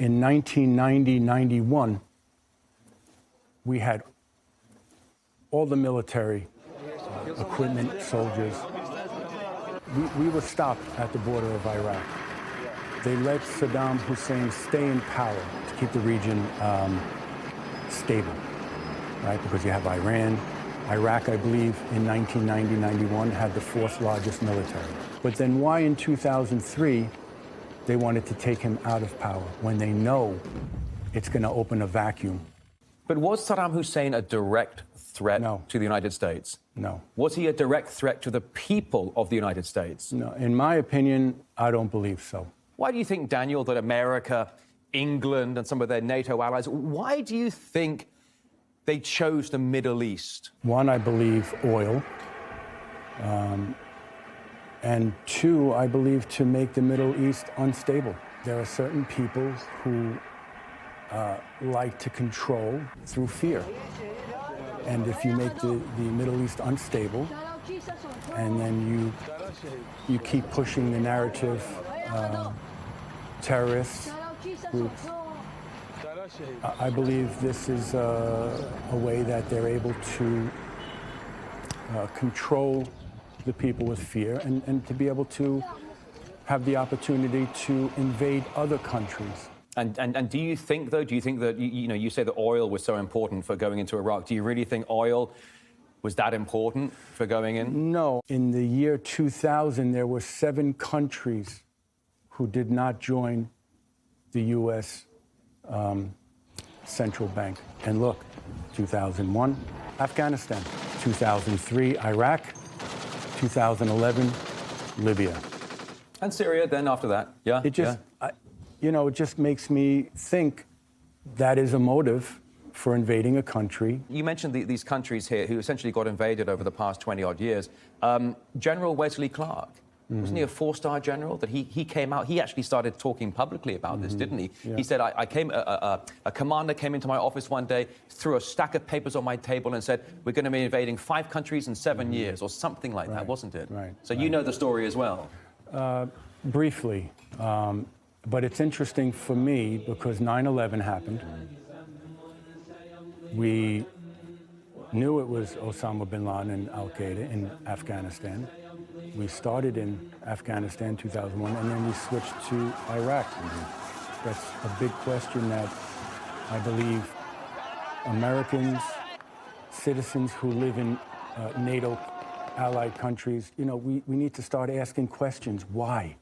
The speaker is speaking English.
in 1990-91, we had all the military equipment, soldiers. We were stopped at the border of Iraq. They let Saddam Hussein stay in power to keep the region stable, right? Because you have Iran. Iraq, I believe, in 1990-91 had the fourth largest military. But then why in 2003 they wanted to take him out of power when they know it's going to open a vacuum? But was Saddam Hussein a direct threat No. to the United States? No. Was he a direct threat to the people of the United States? No. In my opinion, I don't believe so. Why do you think, Daniel, that America, England, and some of their NATO allies, why do you think they chose the Middle East? One, I believe oil. And two, I believe to make the Middle East unstable. There are certain people who like to control through fear. And if you make the Middle East unstable, and then you keep pushing the narrative, terrorists, groups, I believe this is a way that they're able to control the people with fear and to be able to have the opportunity to invade other countries. And do you think, though, that, you say that oil was so important for going into Iraq. Do you really think oil was that important for going in? No. In the year 2000, there were 7 countries who did not join the U.S. Central Bank. And look, 2001, Afghanistan. 2003, Iraq. 2011, Libya. And Syria then after that, yeah? It just, it just makes me think that is a motive for invading a country. You mentioned these countries here who essentially got invaded over the past 20-odd years. General Wesley Clark, wasn't he a 4-star general? That he came out, he actually started talking publicly about this, didn't he? Yeah. He said, a commander came into my office one day, threw a stack of papers on my table and said, we're going to be invading 5 countries in 7 years, or something like that, wasn't it? Right. So you know the story as well. Briefly, but it's interesting for me because 9/11 happened. We knew it was Osama bin Laden and Al-Qaeda in Afghanistan. We started in Afghanistan 2001, and then we switched to Iraq. That's a big question that I believe Americans, citizens who live in NATO allied countries, we need to start asking questions. Why?